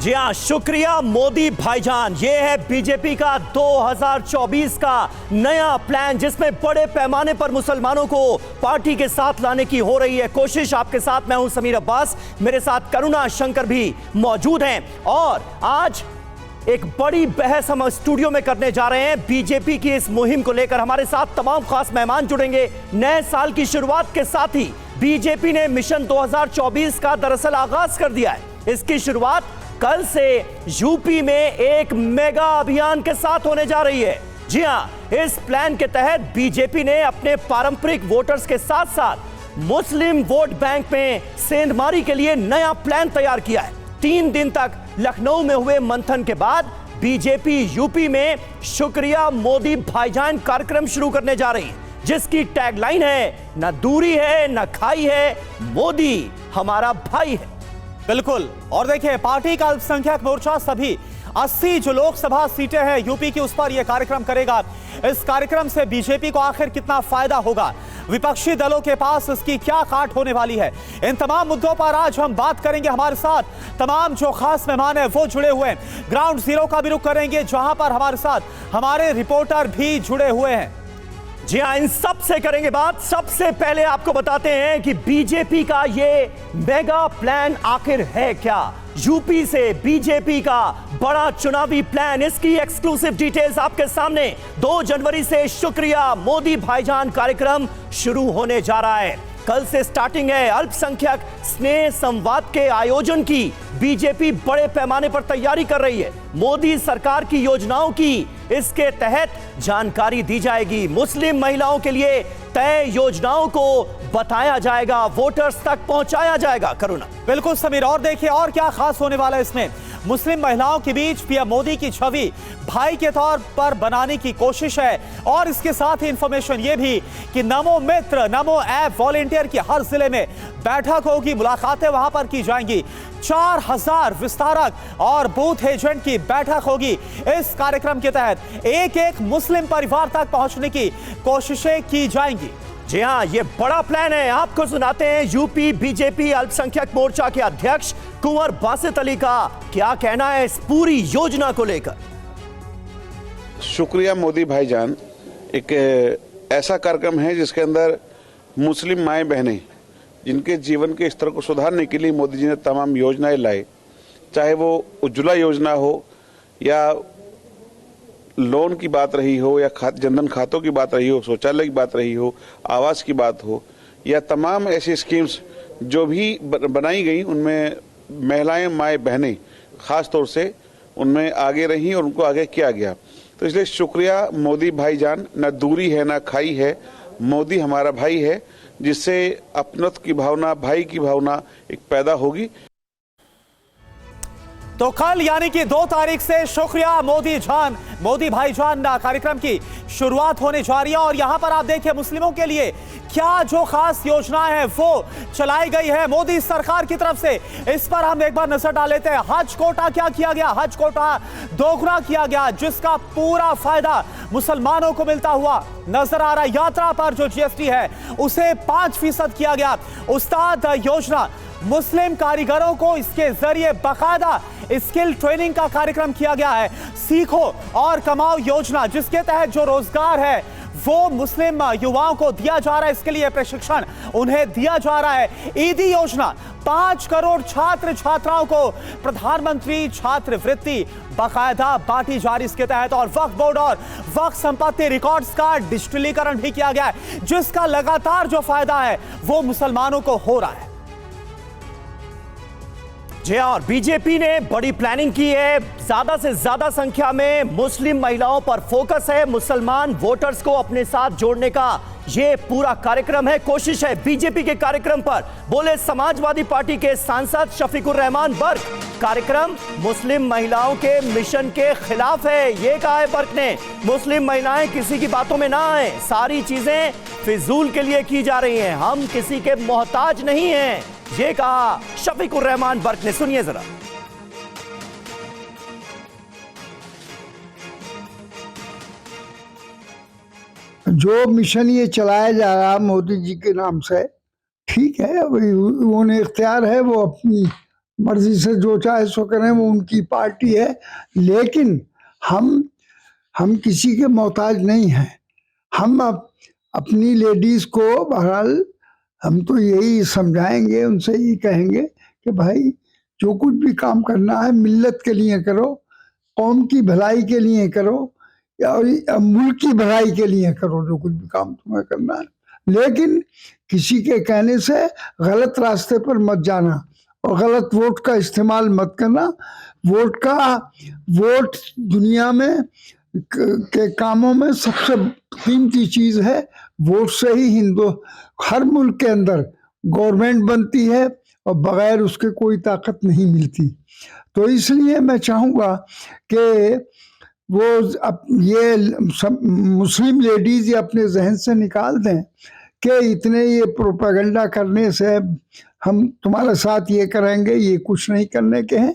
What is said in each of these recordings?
जी हाँ, शुक्रिया मोदी भाईजान। ये है बीजेपी का 2024 का नया प्लान, जिसमें बड़े पैमाने पर मुसलमानों को पार्टी के साथ लाने की हो रही है कोशिश। आपके साथ मैं हूं समीर अब्बास, मेरे साथ करुणा शंकर भी मौजूद हैं और आज एक बड़ी बहस हम स्टूडियो में करने जा रहे हैं बीजेपी की इस मुहिम को लेकर। हमारे साथ तमाम खास मेहमान जुड़ेंगे। नए साल की शुरुआत के साथ ही बीजेपी ने मिशन 2024 का दरअसल आगाज कर दिया है। इसकी शुरुआत कल से यूपी में एक मेगा अभियान के साथ होने जा रही है। जी हां, इस प्लान के तहत बीजेपी ने अपने पारंपरिक वोटर्स के साथ साथ मुस्लिम वोट बैंक में सेंधमारी के लिए नया प्लान तैयार किया है। 3 दिन तक लखनऊ में हुए मंथन के बाद बीजेपी यूपी में शुक्रिया मोदी भाईजान कार्यक्रम शुरू करने जा रही है, जिसकी टैगलाइन है न दूरी है न खाई है, मोदी हमारा भाई है। बिल्कुल। और देखिए, पार्टी का अल्पसंख्यक मोर्चा सभी 80 जो लोकसभा सीटें हैं यूपी की, उस पर यह कार्यक्रम करेगा। इस कार्यक्रम से बीजेपी को आखिर कितना फायदा होगा, विपक्षी दलों के पास इसकी क्या काट होने वाली है, इन तमाम मुद्दों पर आज हम बात करेंगे। हमारे साथ तमाम जो खास मेहमान हैं वो जुड़े हुए हैं। ग्राउंड जीरो का भी रुख करेंगे, जहां पर हमारे साथ हमारे रिपोर्टर भी जुड़े हुए हैं। जी हाँ, इन सब से करेंगे बात। सबसे पहले आपको बताते हैं कि बीजेपी का ये मेगा प्लान आखिर है क्या। यूपी से बीजेपी का बड़ा चुनावी प्लान, इसकी एक्सक्लूसिव डिटेल्स आपके सामने। 2 जनवरी से शुक्रिया मोदी भाईजान कार्यक्रम शुरू होने जा रहा है। कल से स्टार्टिंग है। अल्पसंख्यक स्नेह संवाद के आयोजन की बीजेपी बड़े पैमाने पर तैयारी कर रही है। मोदी सरकार की योजनाओं की इसके तहत जानकारी दी जाएगी। मुस्लिम महिलाओं के लिए तय योजनाओं को बताया जाएगा, वोटर्स तक पहुंचाया जाएगा। करुणा। बिल्कुल समीर। और देखिए, और क्या खास होने वाला है इसमें। मुस्लिम महिलाओं के बीच पीएम मोदी की छवि भाई के तौर पर बनाने की कोशिश है। और इसके साथ ही इंफॉर्मेशन ये भी कि नमो मित्र, नमो ऐप वॉलेंटियर की हर जिले में बैठक होगी, मुलाकातें वहां पर की जाएंगी। 4000 विस्तारक और बूथ एजेंट की बैठक होगी। इस कार्यक्रम के तहत एक एक मुस्लिम परिवार तक पहुंचने की कोशिशें की जाएंगी। जी हाँ, ये बड़ा प्लान है। आपको सुनाते हैं यूपी बीजेपी अल्पसंख्यक मोर्चा के अध्यक्ष कुंवर बासित अली का क्या कहना है इस पूरी योजना को लेकर। शुक्रिया मोदी भाईजान एक ऐसा कार्यक्रम है जिसके अंदर मुस्लिम माएँ बहनें जिनके जीवन के स्तर को सुधारने के लिए मोदी जी ने तमाम योजनाएं लाई, चाहे वो उज्ज्वला योजना हो या लोन की बात रही हो या जनधन खातों की बात रही हो, शौचालय की बात रही हो, आवास की बात हो, या तमाम ऐसी स्कीम्स जो भी बनाई गई, उनमें महिलाएं माएँ बहनें खास तौर से उनमें आगे रहीं और उनको आगे किया गया। तो इसलिए शुक्रिया मोदी भाईजान। न दूरी है न खाई है, मोदी हमारा भाई है, जिससे अपनत्व की भावना, भाई की भावना एक पैदा होगी। तो कल यानी कि 2 तारीख से शुक्रिया मोदी भाईजान कार्यक्रम की शुरुआत होने जा रही है। और यहां पर आप देखिए, मुस्लिमों के लिए क्या जो खास योजनाएं हैं वो चलाई गई है मोदी सरकार की तरफ से, इस पर हम एक बार नजर डाल लेते हैं। हज कोटा क्या किया गया, हज कोटा दोगुना किया गया, जिसका पूरा फायदा मुसलमानों को मिलता हुआ नजर आ रहा है। यात्रा पर जो जीएसटी है उसे 5% किया गया। उस्ताद योजना, मुस्लिम कारीगरों को इसके जरिए बाकायदा स्किल ट्रेनिंग का कार्यक्रम किया गया है। सीखो और कमाओ योजना, जिसके तहत जो रोजगार है वो मुस्लिम युवाओं को दिया जा रहा है, इसके लिए प्रशिक्षण उन्हें दिया जा रहा है। ईदी योजना, 5 करोड़ छात्र छात्राओं को प्रधानमंत्री छात्रवृत्ति बाकायदा बांटी जा रही इसके तहत। और वक्फ बोर्ड और वक्फ संपत्ति रिकॉर्ड्स का डिजिटलीकरण भी किया गया है, जिसका लगातार जो फायदा है वो मुसलमानों को हो रहा है। जी हाँ, और बीजेपी ने बड़ी प्लानिंग की है। ज्यादा से ज्यादा संख्या में मुस्लिम महिलाओं पर फोकस है। मुसलमान वोटर्स को अपने साथ जोड़ने का ये पूरा कार्यक्रम है, कोशिश है बीजेपी के कार्यक्रम पर। बोले समाजवादी पार्टी के सांसद शफीकुर रहमान बर्क, कार्यक्रम मुस्लिम महिलाओं के मिशन के खिलाफ है। ये कहा है बर्क ने, मुस्लिम महिलाएं किसी की बातों में ना आए, सारी चीजें फिजूल के लिए की जा रही हैं, हम किसी के मोहताज नहीं हैं, ये कहा शफीकुर रहमान बर्क ने। सुनिए जरा। जो मिशन ये चलाया जा रहा मोदी जी के नाम से, ठीक है, उन्हें इख्तियार है, वो अपनी मर्जी से जो चाहे सो करें, वो उनकी पार्टी है। लेकिन हम किसी के मोहताज नहीं हैं। हम अपनी लेडीज को बहरहाल हम तो यही समझाएंगे, उनसे यही कहेंगे कि भाई जो कुछ भी काम करना है मिल्लत के लिए करो, कौम की भलाई के लिए करो, और मुल्क की भलाई के लिए करो, जो कुछ भी काम तुम्हें करना है। लेकिन किसी के कहने से गलत रास्ते पर मत जाना और गलत वोट का इस्तेमाल मत करना। वोट दुनिया में के कामों में सबसे कीमती चीज है। वोट से ही हर मुल्क के अंदर गवर्नमेंट बनती है और बगैर उसके कोई ताकत नहीं मिलती। तो इसलिए मैं चाहूँगा कि वो अब ये सब मुस्लिम लेडीज ये अपने जहन से निकाल दें कि इतने ये प्रोपेगेंडा करने से हम तुम्हारे साथ ये करेंगे, ये कुछ नहीं करने के हैं।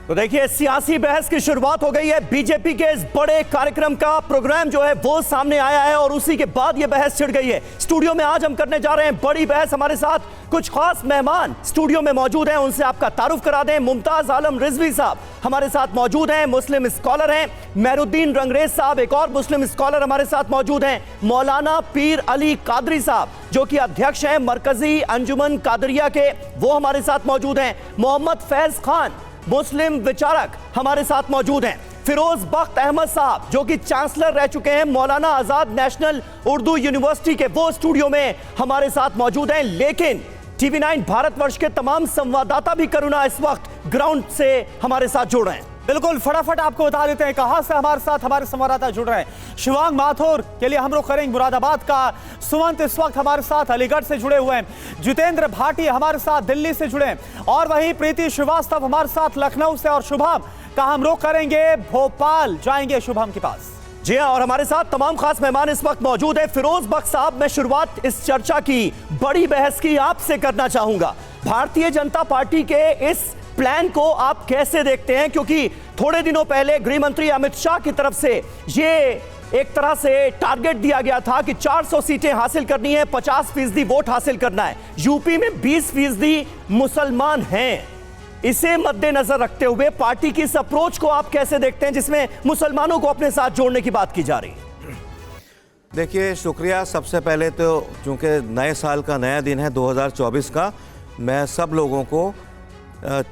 तो देखिए, सियासी बहस की शुरुआत हो गई है। बीजेपी के इस बड़े कार्यक्रम का प्रोग्राम जो है वो सामने आया है और उसी के बाद ये बहस छिड़ गई है। स्टूडियो में आज हम करने जा रहे हैं बड़ी बहस। हमारे साथ कुछ खास मेहमान स्टूडियो में मौजूद हैं, उनसे आपका तारुफ करा दें। मुमताज आलम रिजवी साहब हमारे साथ मौजूद हैं, मुस्लिम स्कॉलर हैं। मेहरुद्दीन रंगरेज साहब एक और मुस्लिम स्कॉलर हमारे साथ मौजूद हैं। मौलाना पीर अली कादरी साहब जो कि अध्यक्ष हैं मरकजी अंजुमन कादरिया के, वो हमारे साथ मौजूद हैं। मोहम्मद फैज खान मुस्लिम विचारक हमारे साथ मौजूद हैं। फिरोज बख्त अहमद साहब जो कि चांसलर रह चुके हैं मौलाना आजाद नेशनल उर्दू यूनिवर्सिटी के, वो स्टूडियो में हमारे साथ मौजूद हैं। लेकिन टीवी 9 भारतवर्ष के तमाम संवाददाता भी करुणा इस वक्त ग्राउंड से हमारे साथ जुड़ रहे हैं। बिल्कुल, फटाफट आपको बता देते हैं कहां से हमारे साथ हमारे संवाददाता जुड़ रहे हैं। शिवांग माथुर के लिए हम रुख करेंगे मुरादाबाद का। सुमंत इस वक्त हमारे साथ अलीगढ़ से जुड़े हुए हैं। जितेंद्र भाटी हमारे साथ दिल्ली से जुड़े हैं और वहीं प्रीति श्रीवास्तव हमारे साथ लखनऊ से। और शुभम का हम रुख करेंगे भोपाल, जाएंगे शुभम के पास। जी हां, और हमारे साथ तमाम खास मेहमान इस वक्त मौजूद है। फिरोज बख्त साहब, मैं शुरुआत इस चर्चा की बड़ी बहस की आपसे करना चाहूंगा। भारतीय जनता पार्टी के इस प्लान को आप कैसे देखते हैं? क्योंकि थोड़े दिनों पहले गृह मंत्री अमित शाह की तरफ से ये एक तरह से टारगेट दिया गया था कि 400 सीटें हासिल करनी है, 50% वोट हासिल करना है। यूपी में 20% मुसलमान हैं। इसे मद्देनजर रखते हुए पार्टी की इस अप्रोच को आप कैसे देखते हैं जिसमें मुसलमानों को अपने साथ जोड़ने की बात की जा रही है? देखिए, शुक्रिया। सबसे पहले तो चूंकि नए साल का नया दिन है 2024 का, मैं सब लोगों को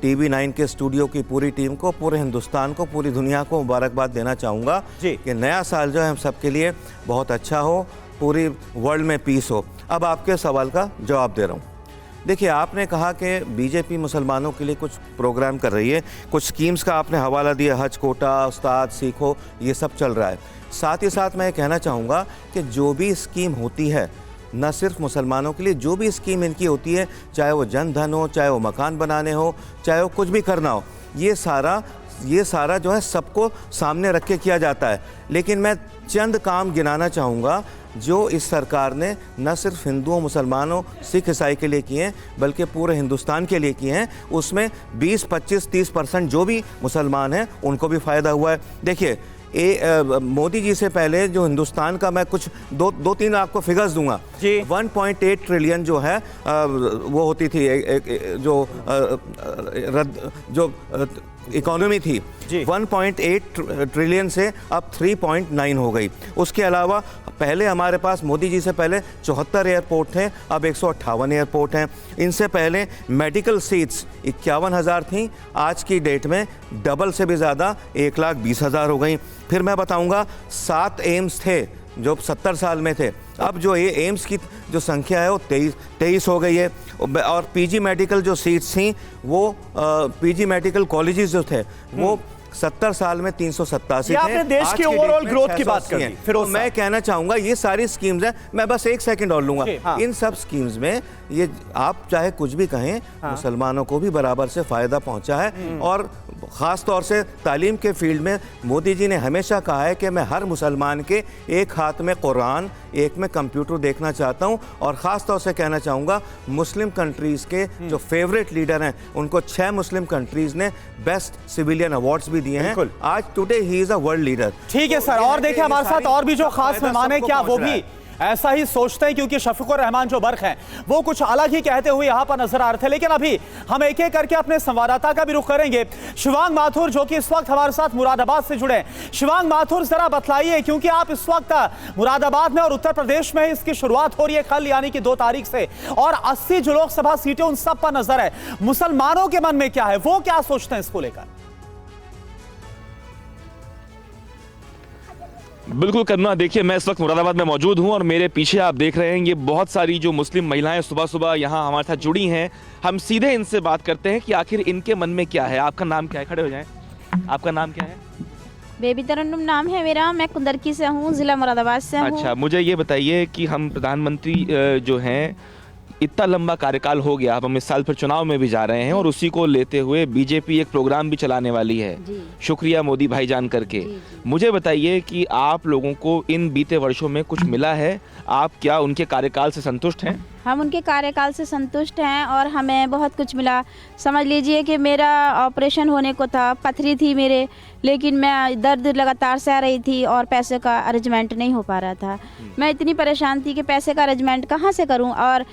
टीवी 9 के स्टूडियो की पूरी टीम को, पूरे हिंदुस्तान को, पूरी दुनिया को मुबारकबाद देना चाहूँगा कि नया साल जो है हम सबके लिए बहुत अच्छा हो, पूरी वर्ल्ड में पीस हो। अब आपके सवाल का जवाब दे रहा हूँ। देखिए, आपने कहा कि बीजेपी मुसलमानों के लिए कुछ प्रोग्राम कर रही है, कुछ स्कीम्स का आपने हवाला दिया, हज कोटा, उस्ताद सीखो, ये सब चल रहा है। साथ ही साथ मैं कहना चाहूँगा कि जो भी स्कीम होती है, न सिर्फ मुसलमानों के लिए, जो भी स्कीम इनकी होती है, चाहे वो जन धन हो, चाहे वो मकान बनाने हो, चाहे वो कुछ भी करना हो, ये सारा जो है सबको सामने रख के किया जाता है। लेकिन मैं चंद काम गिनाना चाहूँगा जो इस सरकार ने न सिर्फ हिंदुओं, मुसलमानों, सिख, ईसाई के लिए किए हैं, बल्कि पूरे हिंदुस्तान के लिए किए हैं। उसमें 20, 25, 30% जो भी मुसलमान हैं उनको भी फ़ायदा हुआ है। देखिए, मोदी जी से पहले जो हिंदुस्तान का, मैं कुछ दो तीन आपको फिगर्स दूंगा। 1.8 ट्रिलियन जो है वो होती थी जो इकोनॉमी थी, 1.8 ट्रिलियन से अब 3.9 हो गई। उसके अलावा पहले हमारे पास, मोदी जी से पहले 74 एयरपोर्ट थे, अब 158 एयरपोर्ट हैं। इनसे पहले मेडिकल सीट्स 51,000 थी, आज की डेट में डबल से भी ज़्यादा 1,20,000 हो गई। फिर मैं बताऊंगा 7 एम्स थे जो 70 साल में थे, अब जो ये एम्स की जो संख्या है वो 23 हो गई है। और पीजी मेडिकल जो सीट्स थी वो पीजी मेडिकल कॉलेजेस जो थे वो 70 साल में 387 थे। आपने देश के ओवरऑल ग्रोथ की बात करी। फिर मैं कहना चाहूंगा ये सारी स्कीम्स हैं, मैं बस एक सेकंड और लूंगा। इन सब स्कीम्स में ये आप चाहे कुछ भी कहें, मुसलमानों को भी बराबर से फायदा पहुंचा है। और ख़ास तौर से तालीम के फील्ड में मोदी जी ने हमेशा कहा है कि मैं हर मुसलमान के एक हाथ में कुरान, एक में कंप्यूटर देखना चाहता हूं। और ख़ास तौर से कहना चाहूँगा, मुस्लिम कंट्रीज़ के जो फेवरेट लीडर हैं उनको 6 मुस्लिम कंट्रीज़ ने बेस्ट सिविलियन अवार्ड्स भी दिए हैं। आज today he is a world leader. ठीक है सर, और देखिए हमारे साथ और भी जो खास मेहमान है, क्या वो भी ऐसा ही सोचते हैं, क्योंकि शफीकुर रहमान जो बर्क हैं वो कुछ अलग ही कहते हुए यहाँ पर नजर आ रहे थे। लेकिन अभी हम एक एक करके अपने संवाददाता का भी रुख करेंगे, शिवांग माथुर, जो कि इस वक्त हमारे साथ मुरादाबाद से जुड़े हैं। शिवांग माथुर, जरा बतलाइए, क्योंकि आप इस वक्त मुरादाबाद में और उत्तर प्रदेश में इसकी शुरुआत हो रही है कल यानी कि 2 तारीख से, और 80 जो लोकसभा सीटें उन सब पर नजर है। मुसलमानों के मन में क्या है, वो क्या सोचते हैं इसको लेकर? बिल्कुल करना, देखिए मैं इस वक्त मुरादाबाद में मौजूद हूं और मेरे पीछे आप देख रहे हैं ये बहुत सारी जो मुस्लिम महिलाएं सुबह सुबह यहां हमारे साथ जुड़ी हैं। हम सीधे इनसे बात करते हैं कि आखिर इनके मन में क्या है। आपका नाम क्या है? खड़े हो जाएं। आपका नाम क्या है? बेबी तरन्नुम नाम है मेरा, मैं कुंदरकी से हूँ, जिला मुरादाबाद से हूँ। अच्छा, मुझे ये बताइए कि हम प्रधानमंत्री जो हैं, इतना लंबा कार्यकाल हो गया, अब हम इस साल फिर चुनाव में भी जा रहे हैं और उसी को लेते हुए बीजेपी एक प्रोग्राम भी चलाने वाली है, शुक्रिया मोदी भाईजान करके। मुझे बताइए कि आप लोगों को इन बीते वर्षों में कुछ मिला है? आप क्या उनके कार्यकाल से संतुष्ट हैं? हम उनके कार्यकाल से संतुष्ट हैं और हमें बहुत कुछ मिला। समझ लीजिए कि मेरा ऑपरेशन होने को था, पथरी थी मेरे, लेकिन मैं दर्द लगातार सह रही थी और पैसे का अरेंजमेंट नहीं हो पा रहा था। मैं इतनी परेशान थी कि पैसे का अरेंजमेंट कहाँ से करूँ, और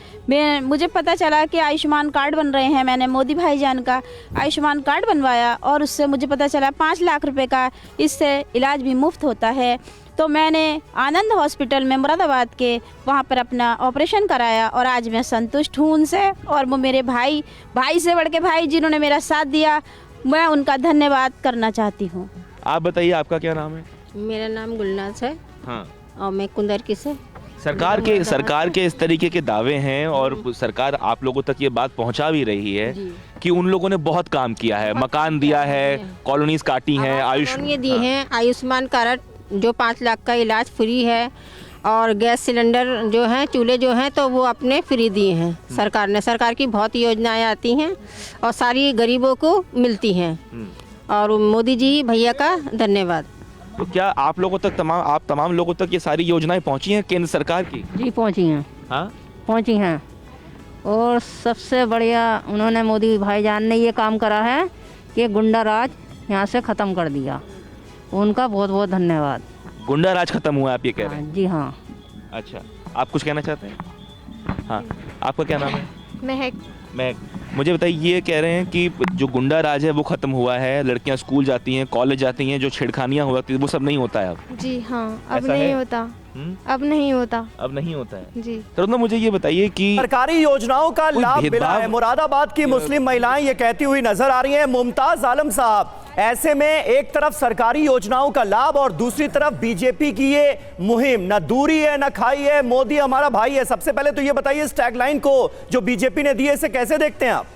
मुझे पता चला कि आयुष्मान कार्ड बन रहे हैं। मैंने मोदी भाईजान का आयुष्मान कार्ड बनवाया और उससे मुझे पता चला 5 लाख रुपए का इससे इलाज भी मुफ्त होता है। तो मैंने आनंद हॉस्पिटल में मुरादाबाद के वहाँ पर अपना ऑपरेशन कराया और आज मैं संतुष्ट हूँ उनसे। और वो मेरे भाई से बढ़ के भाई जिन्होंने मेरा साथ दिया, मैं उनका धन्यवाद करना चाहती हूँ। आप बताइए, आपका क्या नाम है? मेरा नाम गुलनाज है। हाँ, और मैं कुंदरकी से। सरकार के इस तरीके के दावे हैं और सरकार आप लोगों तक ये बात पहुंचा भी रही है कि उन लोगों ने बहुत काम किया है, मकान दिया है, कॉलोनीज काटी हैं, आयुष्मान दी हैं, आयुष्मान कार्ड जो 5 लाख का इलाज फ्री है, और गैस सिलेंडर जो हैं, चूल्हे जो हैं, तो वो अपने फ्री दिए हैं सरकार ने। सरकार की बहुत योजनाएं आती हैं और सारी गरीबों को मिलती हैं, और मोदी जी भैया का धन्यवाद। तो क्या आप लोगों तक तमाम लोगों तक ये सारी योजनाएं पहुंची हैं केंद्र सरकार की? जी पहुंची हैं। हाँ, पहुंची हैं, और सबसे बढ़िया उन्होंने मोदी भाईजान ने ये काम करा है कि गुंडा राज यहाँ से ख़त्म कर दिया। उनका बहुत बहुत धन्यवाद। गुंडा राज खत्म हुआ, आप ये कह रहे हैं? जी हाँ। अच्छा, आप कुछ कहना चाहते हैं? हाँ, आपका क्या नाम है? महक। मुझे बताइए, ये कह रहे हैं कि जो गुंडा राज है वो खत्म हुआ है, लड़कियां स्कूल जाती हैं, कॉलेज जाती हैं, जो छेड़खानियां हुआ वो सब नहीं होता है अब? जी हाँ, अब नहीं होता। अब नहीं होता है जी। तो मुझे ये बताइए कि सरकारी योजनाओं का लाभ मिला है। मुरादाबाद की मुस्लिम महिलाएं ये कहती हुई नजर आ रही हैं। मुमताज आलम साहब, ऐसे में एक तरफ सरकारी योजनाओं का लाभ और दूसरी तरफ बीजेपी की ये मुहिम, न दूरी है न खाई है, मोदी हमारा भाई है। सबसे पहले तो ये बताइए, इस टैगलाइन को जो बीजेपी ने दी है इसे कैसे देखते हैं आप?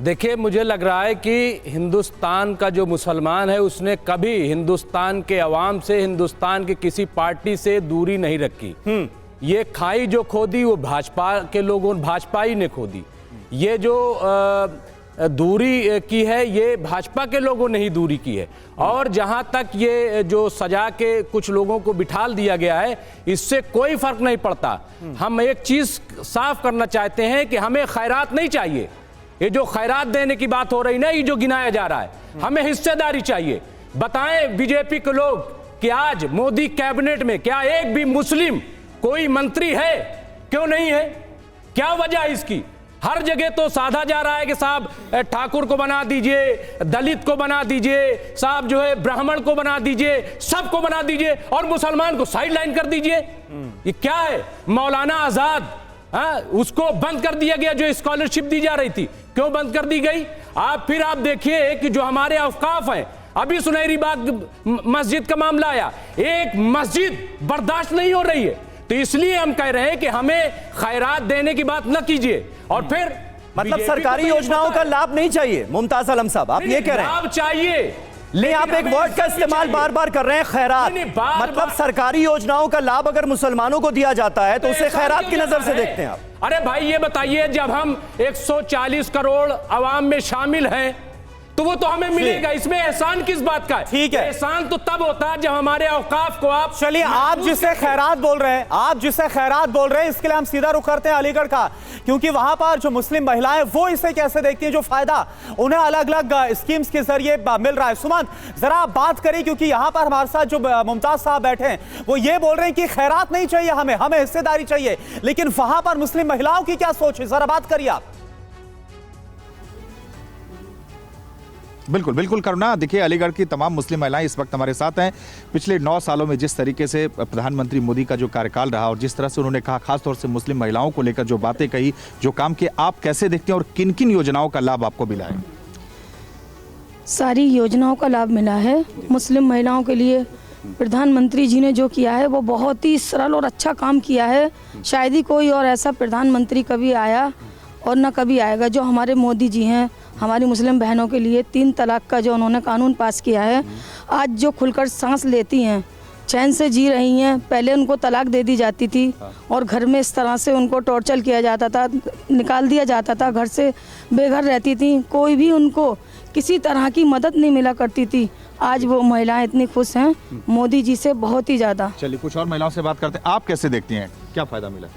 देखिए, मुझे लग रहा है कि हिंदुस्तान का जो मुसलमान है उसने कभी हिंदुस्तान के अवाम से, हिंदुस्तान की किसी पार्टी से दूरी नहीं रखी। ये खाई जो खोदी वो भाजपा के लोगों, भाजपा ही ने खोदी। ये जो दूरी की है ये भाजपा के लोगों ने ही दूरी की है। और जहां तक ये जो सजा के कुछ लोगों को बिठाल दिया गया है, इससे कोई फर्क नहीं पड़ता। हम एक चीज साफ करना चाहते हैं कि हमें खैरात नहीं चाहिए। ये जो खैरात देने की बात हो रही ना, ये जो गिनाया जा रहा है, हमें हिस्सेदारी चाहिए। बताएं बीजेपी के लोग कि आज मोदी कैबिनेट में क्या एक भी मुस्लिम कोई मंत्री है? क्यों नहीं है? क्या वजह है इसकी? हर जगह तो साधा जा रहा है कि साहब ठाकुर को बना दीजिए, दलित को बना दीजिए, साहब जो है ब्राह्मण को बना दीजिए, सबको बना दीजिए, और मुसलमान को साइड लाइन कर दीजिए। ये क्या है? मौलाना आजाद, उसको बंद कर दिया गया, जो स्कॉलरशिप दी जा रही थी, क्यों बंद कर दी गई? फिर आप देखिए कि जो हमारे औकाफ हैं, अभी सुनहरी बाग मस्जिद का मामला आया, एक मस्जिद बर्दाश्त नहीं हो रही है। तो इसलिए हम कह रहे हैं कि हमें खैरात देने की बात न कीजिए। और फिर मतलब सरकारी योजनाओं का लाभ नहीं चाहिए? मुमताज आलम साहब, आप ये कह रहे हैं लाभ चाहिए, लेकिन आप एक वर्ड का इस्तेमाल बार बार कर रहे हैं, खैरात। मतलब सरकारी योजनाओं का लाभ अगर मुसलमानों को दिया जाता है तो उसे खैरात की नजर से देखते हैं आप? अरे भाई ये बताइए, जब हम 140 करोड़ अवाम में शामिल हैं तो वो तो हमें मिलेगा। इसमें एहसान किस बात का है? ठीक है, एहसान तो तब होता है जब हमारे औकाफ को आप, चलिए आप जिससे खैरात बोल रहे हैं, आप जिससे खैरात बोल रहे हैं, इसके लिए हम सीधा रुख करते हैं अलीगढ़ का, क्योंकि वहां पर जो मुस्लिम महिलाएं वो इसे कैसे देखती हैं, जो फायदा उन्हें अलग अलग स्कीम्स के जरिए मिल रहा है। सुमंत जरा आप बात करें, क्योंकि यहां पर हमारे साथ जो मुमताज साहब बैठे हैं वो ये बोल रहे हैं कि खैरात नहीं चाहिए, हमें हिस्सेदारी चाहिए, लेकिन वहां पर मुस्लिम महिलाओं की क्या सोच है, जरा बात करिए आप। बिल्कुल बिल्कुल करुणा, देखिए अलीगढ़ की तमाम मुस्लिम महिलाएं इस वक्त हमारे साथ हैं। पिछले 9 सालों में जिस तरीके से प्रधानमंत्री मोदी का जो कार्यकाल रहा और जिस तरह से उन्होंने कहा, खासतौर से मुस्लिम महिलाओं को लेकर जो बातें कही, जो काम किए, आप कैसे देखते हैं और किन किन योजनाओं का लाभ आपको मिला है? सारी योजनाओं का लाभ मिला है मुस्लिम महिलाओं के लिए। प्रधानमंत्री जी ने जो किया है वो बहुत ही सरल और अच्छा काम किया है। शायद ही कोई और ऐसा प्रधानमंत्री कभी आया और न कभी आएगा। जो हमारे मोदी जी हैं, हमारी मुस्लिम बहनों के लिए 3 तलाक का जो उन्होंने कानून पास किया है, आज जो खुलकर सांस लेती हैं, चैन से जी रही हैं। पहले उनको तलाक दे दी जाती थी और घर में इस तरह से उनको टॉर्चर किया जाता था, निकाल दिया जाता था, घर से बेघर रहती थी, कोई भी उनको किसी तरह की मदद नहीं मिला करती थी। आज वो महिलाएं इतनी खुश हैं मोदी जी से, बहुत ही ज़्यादा। चलिए कुछ और महिलाओं से बात करते हैं, आप कैसे देखती हैं, क्या फ़ायदा मिला?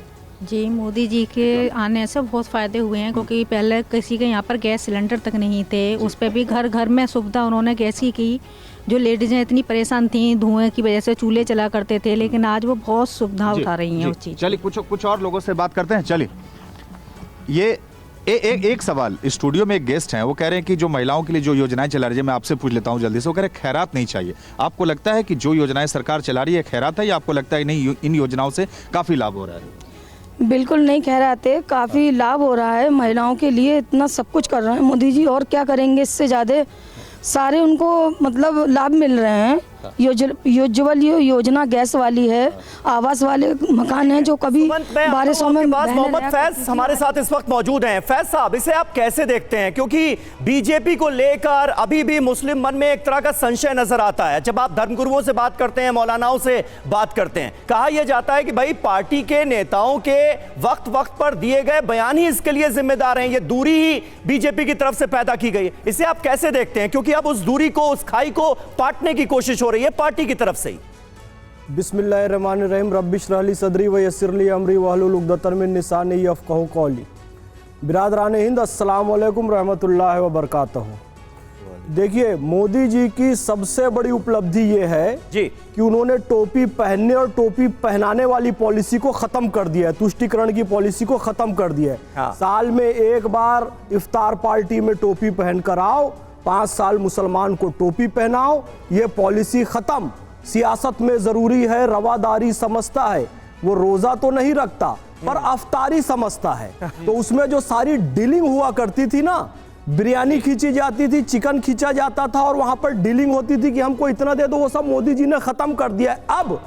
जी, मोदी जी के आने से बहुत फ़ायदे हुए हैं, क्योंकि पहले किसी के यहाँ पर गैस सिलेंडर तक नहीं थे, उस पर भी घर घर में सुविधा उन्होंने गैस की। जो लेडीज़ें इतनी परेशान थीं, धुएं की वजह से चूल्हे चला करते थे, लेकिन आज वो बहुत सुविधा उठा रही हैं उस चीज़। चलिए कुछ और लोगों से बात करते हैं। चलिए ये एक सवाल, स्टूडियो में एक गेस्ट हैं, वो कह रहे हैं कि जो महिलाओं के लिए जो योजनाएं चला रही है, मैं आपसे पूछ लेता हूं जल्दी से, वो कह रहे हैं खैरात नहीं चाहिए। आपको लगता है कि जो योजनाएं सरकार चला रही है खैरात है, या आपको लगता है नहीं इन योजनाओं से काफ़ी लाभ हो रहा है? बिल्कुल नहीं खैराते, काफ़ी लाभ हो रहा है महिलाओं के लिए। इतना सब कुछ कर रहे हैं मोदी जी, और क्या करेंगे इससे ज़्यादा। सारे उनको मतलब लाभ मिल रहे हैं। योजवल योजना गैस वाली है, आवास वाले मकान हैं जो कभी बारिशों में। मोहम्मद फैज हमारे साथ इस वक्त मौजूद हैं। फैज साहब, इसे आप कैसे देखते हैं? क्योंकि बीजेपी को लेकर अभी भी मुस्लिम मन में एक तरह का संशय नजर आता है। जब आप धर्मगुरुओं से बात करते हैं, मौलानाओं से बात करते हैं, कहा यह जाता है कि भाई पार्टी के नेताओं के वक्त वक्त पर दिए गए बयान ही इसके लिए जिम्मेदार हैं। ये दूरी ही बीजेपी की तरफ से पैदा की गई है। इसे आप कैसे देखते हैं? क्योंकि अब उस दूरी को, उस खाई को पाटने की कोशिश हो रही है पार्टी की तरफ से ही। बिस्मिल्लाहिर्रहमानिर्रहीम, रब्बिश रहली सदरी व यस्सिरली अमरी वहलुल उक़दतम मिन लिसानी यफ़क़हू क़ौली। बिरादरान हिंद, अस्सलाम वालेकुम रहमतुल्लाहि व बरकातहू। देखिए, मोदी जी की सबसे बड़ी उपलब्धि ये है जी कि उन्होंने टोपी पहनने और टोपी पहनाने वाली पॉलिसी को ख़त्म कर दिया है, तुष्टीकरण की पॉलिसी को ख़त्म कर दिया है। हाँ। साल में एक बार इफ्तार पार्टी में टोपी पहन कर आओ, 5 साल मुसलमान को टोपी पहनाओ, ये पॉलिसी ख़त्म। सियासत में ज़रूरी है रवादारी समझता है, वो रोज़ा तो नहीं रखता पर अफ्तारी समझता है। तो उसमें जो सारी डीलिंग हुआ करती थी ना, बिरयानी खींची जाती थी, चिकन खींचा जाता था और वहाँ पर डीलिंग होती थी कि हमको इतना दे दो, वो सब मोदी जी ने ख़त्म कर दिया है। अब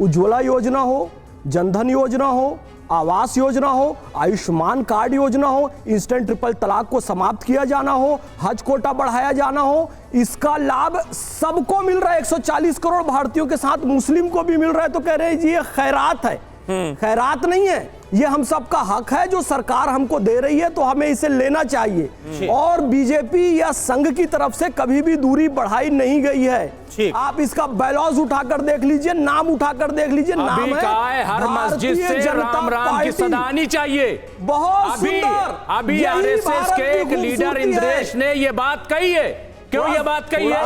उज्ज्वला योजना हो, जनधन योजना हो, आवास योजना हो, आयुष्मान कार्ड योजना हो, इंस्टेंट ट्रिपल तलाक को समाप्त किया जाना हो, हज कोटा बढ़ाया जाना हो, इसका लाभ सबको मिल रहा है। 140 करोड़ भारतीयों के साथ मुस्लिम को भी मिल रहा है। तो कह रहे हैं जी ये खैरात है। खैरात नहीं है, ये हम सबका हक है जो सरकार हमको दे रही है, तो हमें इसे लेना चाहिए। और बीजेपी या संघ की तरफ से कभी भी दूरी बढ़ाई नहीं गई है। आप इसका बैलॉज उठाकर देख लीजिए, नाम उठाकर देख लीजिए, नाम है हर मस्जिद से राम राम की सदा आनी चाहिए। बहुत सुंदर। अभी आरएसएस के एक लीडर इंद्रेश ने ये बात कही है। क्यों ये बात कही है?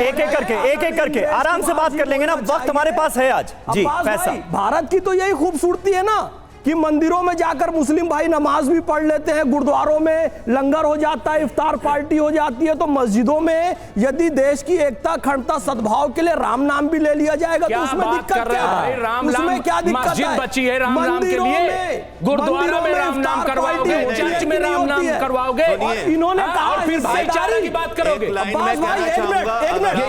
एक एक करके आराम से बात कर लेंगे ना, वक्त हमारे पास है आज जी। भारत की तो यही खूबसूरती है ना कि मंदिरों में जाकर मुस्लिम भाई नमाज भी पढ़ लेते हैं, गुरुद्वारों में लंगर हो जाता है, इफ्तार पार्टी हो जाती है। तो मस्जिदों में यदि देश की एकता, अखंडता, सदभाव के लिए राम नाम भी ले लिया जाएगा तो उसमें दिक्कत क्या है? उसमें क्या दिक्कत है? मस्जिद बची है राम नाम के लिए, गुरुद्वारा में राम नाम करवाओगे, चर्च में राम नाम करवाओगे, इन्होंने कहा फिर भाईचारे की बात करोगे।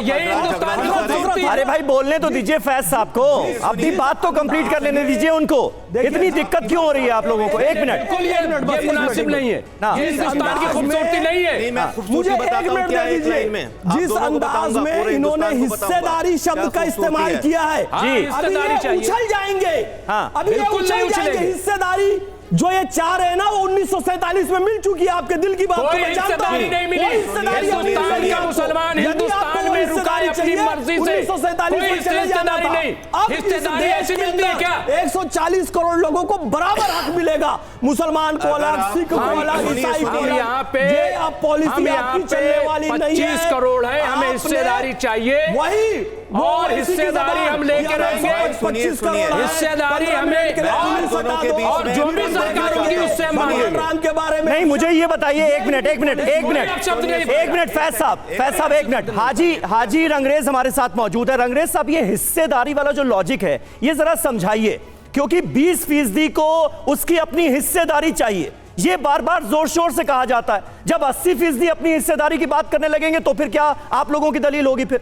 यही हिंदुस्तान की खूबसूरती है। अरे भाई बोलने तो दीजिए फैज साहब को, अपनी बात तो कंप्लीट कर लेने दीजिए उनको। इतनी दिक्कत क्यों हो रही है आप लोगों को? एक मिनट, ये मुनासिब नहीं है, ये हिंदुस्तान की खूबसूरती नहीं है। मुझे 1 मिनट दे दीजिए। जिस अंदाज में इन्होंने हिस्सेदारी शब्द का इस्तेमाल किया है, अभी ये उछल जाएंगे, अभी ये उछल जाएंगे। हिस्सेदारी जो ये चाह रहे हैं ना, वो 1947 में मिल चुकी है। आपके दिल की बात कोई को मैं जानता हूं। हिस्सेदारी नहीं मिली। हिस्सेदारी हिंदुस्तान का मुसलमान हिंदुस्तान में रुका है अपनी मर्जी से। 1947 में चले जाना था। अब हिस्सेदारी ऐसी मिलती है क्या? 140 करोड़ लोगों को बराबर हक मिलेगा, मुसलमान को अलग, सिख को अलग, ईसाई को अलग। यहाँ पे ये अब पॉलिसी आपकी चलने वाली नहीं है। 25 करोड़ है, हमें हिस्सेदारी चाहिए। वही और हिस्सेदारी हम लेके रहेंगे। 25 करोड़ हिस्सेदारी हमें और जो भी सरकार होगी उससे राम के बारे में। नहीं, मुझे ये बताइए, एक मिनट फैज साहब एक मिनट। हाजी रंगरेज हमारे साथ मौजूद है। रंगरेज साहब, ये हिस्सेदारी वाला जो लॉजिक है, ये जरा समझाइए, क्योंकि 20% को उसकी अपनी हिस्सेदारी चाहिए, ये बार बार जोर शोर से कहा जाता है। जब 80% अपनी हिस्सेदारी की बात करने लगेंगे तो फिर क्या आप लोगों की दलील होगी? फिर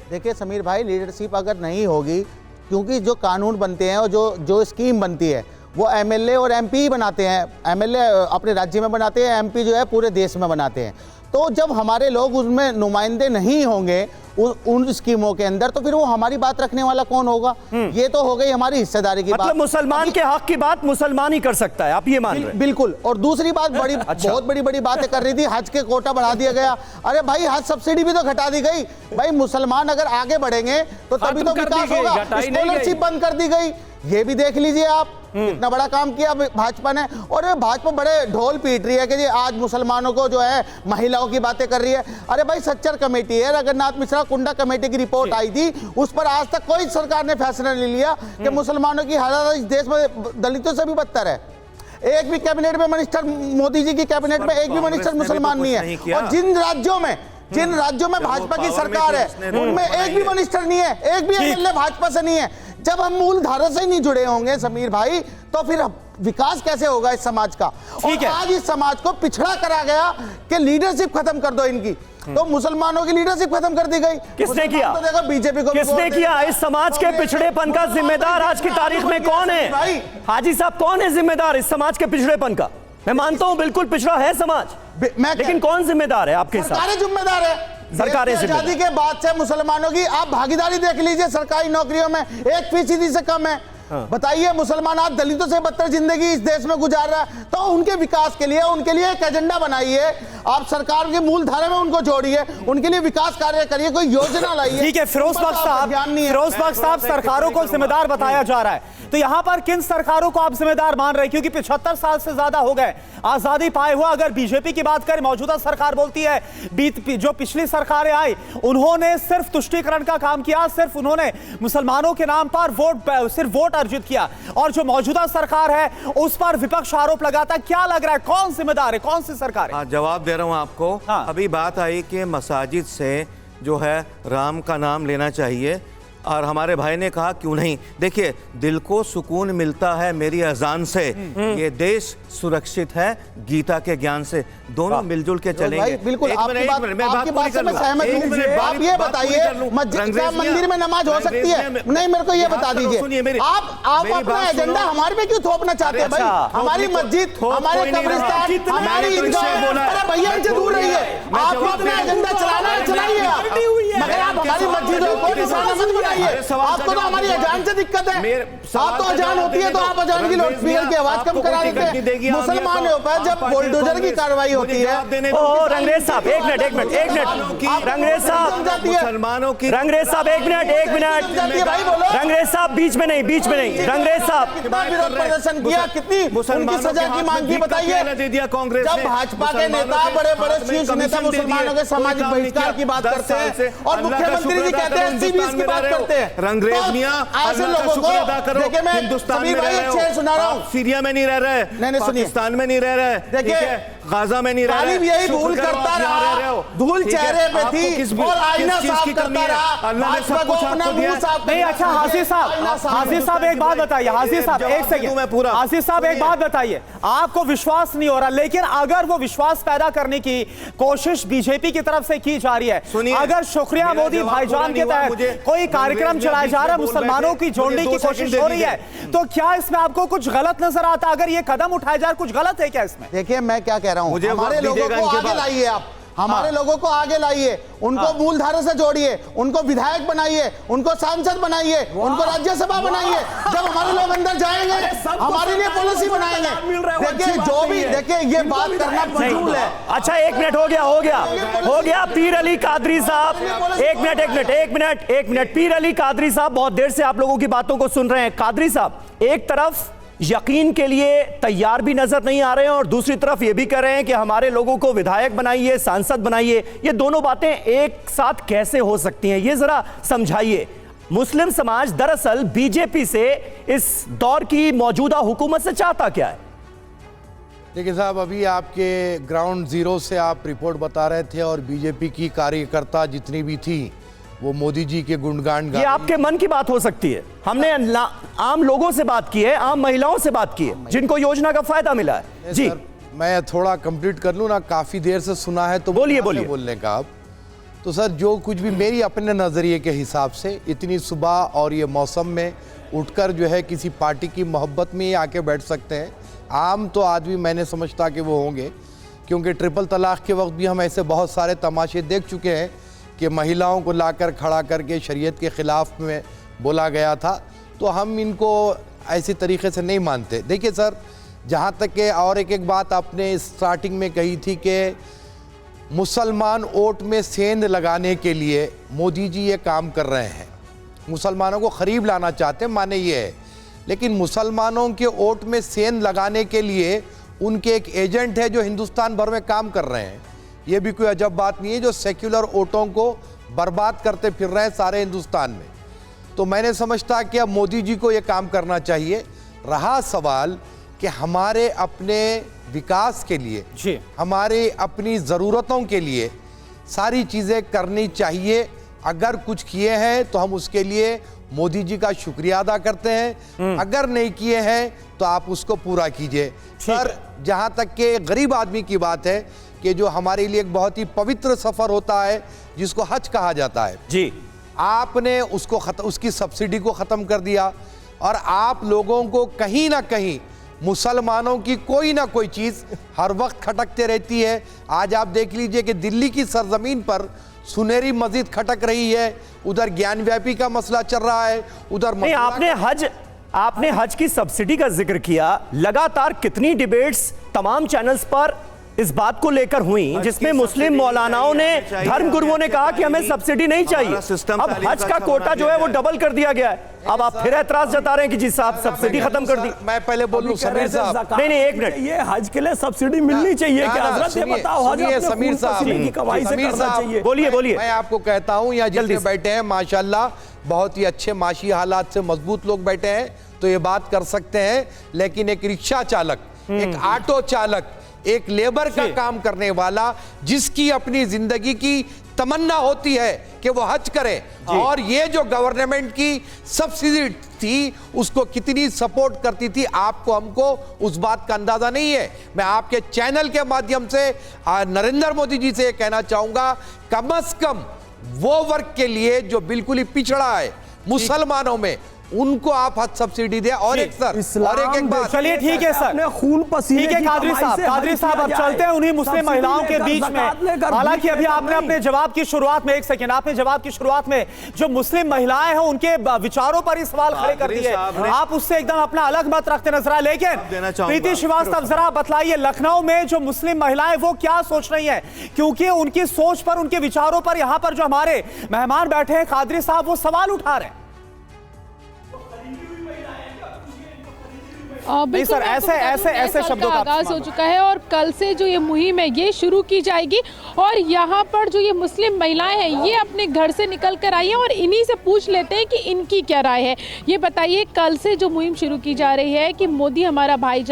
देखिए समीर भाई, लीडरशिप अगर नहीं होगी, क्योंकि जो कानून बनते हैं और जो स्कीम बनती है वो एमएलए और एमपी ही बनाते हैं। एमएलए अपने राज्य में बनाते हैं, एमपी जो है पूरे देश में बनाते हैं। तो जब हमारे लोग उसमें नुमाइंदे नहीं होंगे उन स्कीमों के अंदर, तो फिर वो हमारी बात रखने वाला कौन होगा? ये तो हो गई हमारी हिस्सेदारी की बात। मतलब मुसलमान के हक की बात मुसलमान ही कर सकता है, आप ये मान रहे हैं? बिल्कुल। और दूसरी बात, बहुत बड़ी बातें कर रही थी, हज के कोटा बढ़ा दिया गया। अरे भाई, हज सब्सिडी भी तो घटा दी गई। भाई मुसलमान अगर आगे बढ़ेंगे तो तभी तो विकास होगा। स्कॉलरशिप बंद कर दी गई, ये भी देख लीजिए आप, इतना बड़ा काम किया भाजपा ने। और भाजपा बड़े ढोल पीट रही है कि जी आज मुसलमानों को जो है महिलाओं की बातें कर रही है। अरे भाई, सच्चर कमेटी है, रघुनाथ मिश्रा कुंडा कमेटी की रिपोर्ट आई थी, उस पर आज तक कोई सरकार ने फैसला नहीं लिया कि मुसलमानों की हालत इस देश में दलितों से भी बदतर है। एक भी कैबिनेट में मिनिस्टर, मोदी जी की कैबिनेट में एक भी मिनिस्टर मुसलमान नहीं है। और जिन राज्यों में भाजपा की सरकार है उनमें एक भी मिनिस्टर नहीं है, एक भी एमएलए भाजपा से नहीं है। जब हम मूल धारा से ही नहीं जुड़े होंगे समीर भाई, तो फिर विकास कैसे होगा इस समाज का? और आज इस समाज को पिछड़ा करा गया कि लीडरशिप खत्म कर दो इनकी। तो मुसलमानों की लीडरशिप खत्म कर दी गई। किसने किया? तो देखो बीजेपी को किसने किया? इस समाज के पिछड़ेपन का जिम्मेदार आज की तारीख में कौन है? हाजी साहब, कौन है जिम्मेदार इस समाज के पिछड़ेपन का? मैं मानता हूं बिल्कुल पिछड़ा है समाज, लेकिन कौन जिम्मेदार है आपके साथ? सरकारें जिम्मेदार है। सरकारें आजादी के बाद से मुसलमानों की आप भागीदारी देख लीजिए, सरकारी नौकरियों में 1% से कम है। बताइए, मुसलमान आज दलितों से बदतर जिंदगी इस देश में गुजार रहा है। तो उनके विकास के लिए उनके लिए एक एजेंडा बनाइए, आप सरकार के मूल धारा में उनको जोड़िए, उनके लिए विकास कार्य करिए, कोई योजना लाइए। ठीक है, फिरोज बख्श साहब, सरकारों को जिम्मेदार बताया जा रहा है, तो यहाँ पर किन सरकारों को आप जिम्मेदार मान रहे हैं? क्योंकि 75 साल से ज्यादा हो गए आजादी पाए हुआ। अगर बीजेपी की बात करें, मौजूदा सरकार बोलती है जो पिछली सरकारें आई उन्होंने सिर्फ तुष्टीकरण का काम किया, सिर्फ उन्होंने मुसलमानों के नाम पर सिर्फ वोट अर्जित किया। और जो मौजूदा सरकार है उस पर विपक्ष आरोप लगाता है। क्या लग रहा है, कौन जिम्मेदार है, कौन सी सरकार है? जवाब दे रहा हूं आपको। अभी बात आई कि मसाजिद से जो है राम का नाम लेना चाहिए, और हमारे भाई ने कहा क्यों नहीं। देखिए, दिल को सुकून मिलता है मेरी अजान से, ये देश सुरक्षित है गीता के ज्ञान से। दोनों मिलजुल के चलेंगे। बिल्कुल, आपकी बात से मैं सहमत हूं। आप ये बताइए, मंदिर में नमाज हो सकती है? नहीं, मेरे को ये बता दीजिए। आप अपना एजेंडा हमारे पे क्यों थोपना चाहते हैं? भाई, हमारी मस्जिद, हमारे कब्रिस्तान, हमारी ईदगाह, भैया इनसे दूर रहिए। आप अपना एजेंडा चलाना है, चलाइए आप, मगर आप हमारी मस्जिदों को निशाना मत बनाइए। आपको तो हमारी अजान से दिक्कत है। आप तो अजान होती है तो आप अजान की लाउडस्पीकर की आवाज कम करा देते हैं। मुसलमानों पर जब बुलडोजर की कार्रवाई होती है। रंगरेज साहब, एक मिनट रंगरेज साहब, मुसलमानों की रंगरेज साहब, एक मिनट रंगरेज साहब, बीच में नहीं रंगरेज साहब, कितना विरोध प्रदर्शन किया, कितनी उनकी सजा की मांग की, बताइए। दे दिया कांग्रेस जब भाजपा के नेता, बड़े शीर्ष नेता मुसलमानों के सामाजिक बहिष्कार की बात करते हैं और मुख्यमंत्री जी कहते हैं 80-20 की बात करते हैं, रंगरेज मियां, ऐसे लोगों को देखिए, मैं हिंदुस्तान में रह रहे हो, सुना रहा हूं, सीरिया में नहीं रह रहे, पाकिस्तान में नहीं रह रहे, देखिए गाजा में नहीं रह रहे, यही भूल करता रहा, धूल चेहरे पे थी और आईना साफ करता रहा। अल्लाह ने सब कुछ आपको दिया। नहीं, अच्छा हासिफ साहब एक बात बताइए, हासिफ साहब एक सेकंड, हासिफ साहब एक बात बताइए, आपको विश्वास नहीं हो रहा, लेकिन अगर वो विश्वास पैदा करने की कोशिश बीजेपी की तरफ से की जा रही है, अगर शुक्रिया मोदी भाईजान के तहत कोई कार्यक्रम चलाया जा रहा है, मुसलमानों की जोड़ने की कोशिश हो रही है, तो क्या इसमें आपको कुछ गलत नजर आता? अगर ये कदम उठाया जाए, कुछ गलत है क्या इसमें? देखिए, मैं क्या कह रहा हूं, हमारे लोगों को आगे लाइए आप, हमारे लोगों को आगे लाइए, उनको मूलधारा से जोड़िए, उनको विधायक बनाइए, उनको सांसद बनाइए, उनको राज्यसभा बनाइए। जब हमारे लोग अंदर जाएंगे हमारे लिए पॉलिसी बनाएंगे। देखिए जो भी, देखिए ये बात करना फजूल है। अच्छा 1 मिनट हो गया पीर अली कादरी साहब, एक मिनट पीर अली कादरी साहब, बहुत देर से आप लोगों की बातों को सुन रहे हैं। कादरी साहब एक तरफ यकीन के लिए तैयार भी नजर नहीं आ रहे हैं और दूसरी तरफ ये भी कह रहे हैं कि हमारे लोगों को विधायक बनाइए, सांसद बनाइए। ये दोनों बातें एक साथ कैसे हो सकती हैं, ये जरा समझाइए। मुस्लिम समाज दरअसल बीजेपी से इस दौर की मौजूदा हुकूमत से चाहता क्या है? देखिए साहब, अभी आपके ग्राउंड जीरो से आप रिपोर्ट बता रहे थे और बीजेपी की कार्यकर्ता जितनी भी थी वो मोदी जी के गुणगान गा। ये आपके मन की बात हो सकती है। हमने आम लोगों से बात की है, आम महिलाओं से बात की है जिनको योजना का फायदा मिला है। जी मैं थोड़ा कंप्लीट कर लूँ ना, काफ़ी देर से सुना है तो बोलिए बोलने का। आप तो सर जो कुछ भी मेरी अपने नज़रिए के हिसाब से इतनी सुबह और ये मौसम में उठकर जो है किसी पार्टी की मोहब्बत में ही आके बैठ सकते हैं। आम तो आदमी मैंने समझता कि वो होंगे, क्योंकि ट्रिपल तलाक के वक्त भी हम ऐसे बहुत सारे तमाशे देख चुके हैं कि महिलाओं को लाकर खड़ा करके शरीयत के ख़िलाफ़ में बोला गया था। तो हम इनको ऐसे तरीके से नहीं मानते। देखिए सर, जहाँ तक कि और एक बात आपने स्टार्टिंग में कही थी कि मुसलमान वोट में सेंध लगाने के लिए मोदी जी ये काम कर रहे हैं, मुसलमानों को करीब लाना चाहते हैं, माने ये है। लेकिन मुसलमानों के वोट में सेंध लगाने के लिए उनके एक एजेंट है जो हिंदुस्तान भर में काम कर रहे हैं। ये भी कोई अजब बात नहीं है, जो सेक्युलर वोटों को बर्बाद करते फिर रहे हैं सारे हिंदुस्तान में। तो मैंने समझता कि अब मोदी जी को ये काम करना चाहिए। रहा सवाल कि हमारे अपने विकास के लिए, हमारे अपनी ज़रूरतों के लिए सारी चीज़ें करनी चाहिए। अगर कुछ किए हैं तो हम उसके लिए मोदी जी का शुक्रिया अदा करते हैं, अगर नहीं किए हैं तो आप उसको पूरा कीजिए। सर जहाँ तक के गरीब आदमी की बात है कि जो हमारे लिए एक बहुत ही पवित्र सफ़र होता है जिसको हज कहा जाता है, जी आपने उसको उसकी सब्सिडी को ख़त्म कर दिया और आप लोगों को कहीं ना कहीं मुसलमानों की कोई ना कोई चीज़ हर वक्त खटकते रहती है। आज आप देख लीजिए कि दिल्ली की सरजमीन पर सुनहरी मस्जिद खटक रही है, उधर ज्ञानव्यापी का मसला चल रहा है, उधर नहीं, आपने हज की सब्सिडी का जिक्र किया। लगातार कितनी डिबेट्स तमाम चैनल्स पर इस बात को लेकर हुई जिसमें मुस्लिम मौलानाओं ने, धर्म गुरुओं ने कहा कि हमें सब्सिडी नहीं चाहिए। अब हज का कोटा जो है वो डबल कर दिया गया है। अब आप फिर एतराज जता रहे हैं कि जी साहब सब्सिडी खत्म कर दी। मैं पहले बोलूं समीर साहब, नहीं एक मिनट, ये हज के लिए सब्सिडी मिलनी चाहिए क्या हजरत? ये बताओ, हज अपने समीर साहब बोलिए। मैं आपको कहता हूं यहाँ जितने बैठे हैं माशाल्लाह बहुत ही अच्छे माशी हालात से मजबूत लोग बैठे हैं तो ये बात कर सकते हैं। लेकिन एक रिक्शा चालक, एक ऑटो चालक, एक लेबर का काम करने वाला जिसकी अपनी जिंदगी की तमन्ना होती है कि वो हज करे, और ये जो गवर्नमेंट की सब्सिडी थी उसको कितनी सपोर्ट करती थी, आपको हमको उस बात का अंदाजा नहीं है। मैं आपके चैनल के माध्यम से नरेंद्र मोदी जी से कहना चाहूंगा, कम से कम वो वर्ग के लिए जो बिल्कुल ही पिछड़ा है मुसलमानों में, उनको आप हज सब्सिडी दे। और एक सर, और एक बात, चलिए ठीक है सर, खून पसीने, ठीक है कादरी साहब अब चलते हैं उन्हीं मुस्लिम महिलाओं के बीच में। हालांकि अभी आपने अपने जवाब की शुरुआत में, एक सेकंड, आपने जवाब की शुरुआत में जो मुस्लिम महिलाएं हैं उनके विचारों पर ही सवाल खड़े कर दिए। आप उससे एकदम अपना अलग मत रखते नजर आए। लेकिन प्रीति श्रीवास्तव जरा बतलाइए, लखनऊ में जो मुस्लिम महिलाएं वो क्या सोच रही है, क्योंकि उनकी सोच पर, उनके विचारों पर यहाँ पर जो हमारे मेहमान बैठे हैं कादरी साहब वो सवाल उठा रहे हैं। नहीं सर, ऐसे शब्दों का आगाज हो चुका है और कल से जो ये मुहिम है ये शुरू की जाएगी। और यहाँ पर जो ये मुस्लिम महिलाएं हैं ये अपने घर से निकल कर आई हैं और इन्हीं से पूछ लेते हैं कि इनकी क्या राय है। ये बताइए, कल से जो मुहिम शुरू की जा रही है कि मोदी हमारा भाई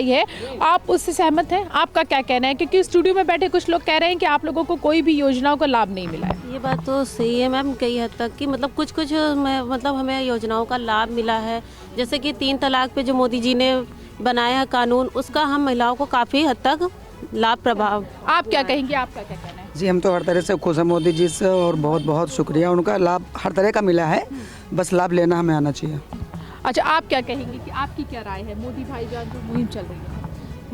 है, आप उससे सहमत हैं? आपका क्या कहना है? क्योंकि स्टूडियो में बैठे कुछ लोग कह रहे हैं कि आप लोगों को कोई भी योजनाओं का लाभ नहीं मिला है। ये बात तो सही है मैम, कई हद तक कि मतलब कुछ मतलब हमें योजनाओं का लाभ मिला है। जैसे कि 3 तलाक पे जो मोदी जी ने बनाया है कानून, उसका हम महिलाओं को काफ़ी हद तक लाभ प्रभाव। आप क्या कहेंगे, आपका क्या कहना है? जी हम तो हर तरह से खुश हैं मोदी जी से और बहुत बहुत शुक्रिया, उनका लाभ हर तरह का मिला है, बस लाभ लेना हमें आना चाहिए। अच्छा, आप क्या कहेंगे कि आपकी क्या राय है? मोदी भाईजान जो मुहिम चल रही है,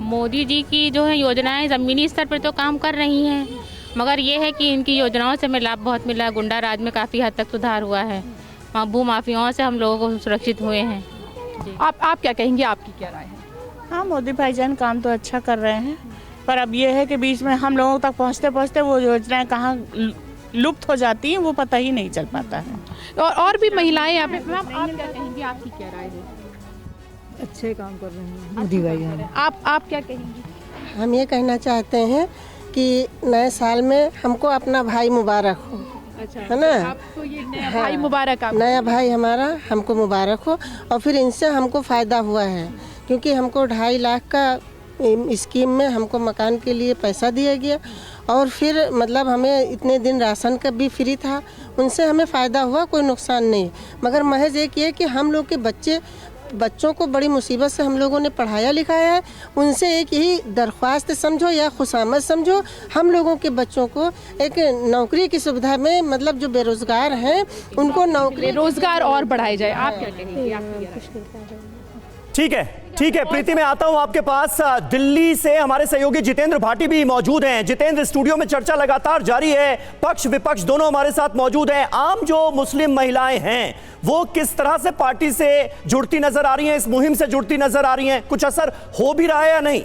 मोदी जी की जो है योजनाएं ज़मीनी स्तर पर तो काम कर रही हैं मगर ये है कि इनकी योजनाओं से हमें लाभ बहुत मिला है। गुंडा राज में काफ़ी हद तक सुधार हुआ है। भू माफियाओं से हम लोगों को सुरक्षित हुए हैं। आप क्या कहेंगे, आपकी क्या राय है? हाँ, मोदी भाईजान काम तो अच्छा कर रहे हैं, पर अब ये है कि बीच में हम लोगों तक पहुँचते पहुँचते वो योजनाएं कहाँ लुप्त हो जाती हैं वो पता ही नहीं चल पाता है। और भी महिलाएं यहाँ पे, मैम आप क्या कहेंगी, आपकी क्या राय है? अच्छे काम कर रहे हैं मोदी भाई। आप क्या कहेंगी? हम ये कहना चाहते हैं कि नए साल में हमको अपना भाई मुबारक हो। अच्छा, है ना? आपको ये नया भाई मुबारक। नया भाई हमारा हमको मुबारक हो। और फिर इनसे हमको फ़ायदा हुआ है क्योंकि हमको 2.5 लाख का स्कीम में हमको मकान के लिए पैसा दिया गया और फिर मतलब हमें इतने दिन राशन का भी फ्री था। उनसे हमें फ़ायदा हुआ, कोई नुकसान नहीं। मगर महज एक ये कि हम लोग के बच्चों को बड़ी मुसीबत से हम लोगों ने पढ़ाया लिखाया है। उनसे एक यही दरख्वास्त समझो या खुशामद समझो, हम लोगों के बच्चों को एक नौकरी की सुविधा में, मतलब जो बेरोजगार हैं उनको नौकरी, रोजगार और बढ़ाया जाए। आप क्या कहेंगे? ठीक है प्रीति, मैं आता हूं आपके पास। दिल्ली से हमारे सहयोगी जितेंद्र भाटी भी मौजूद हैं। जितेंद्र, स्टूडियो में चर्चा लगातार जारी है, पक्ष विपक्ष दोनों हमारे साथ मौजूद हैं। आम जो मुस्लिम महिलाएं हैं वो किस तरह से पार्टी से जुड़ती नजर आ रही हैं, इस मुहिम से जुड़ती नजर आ रही हैं? कुछ असर हो भी रहा है या नहीं?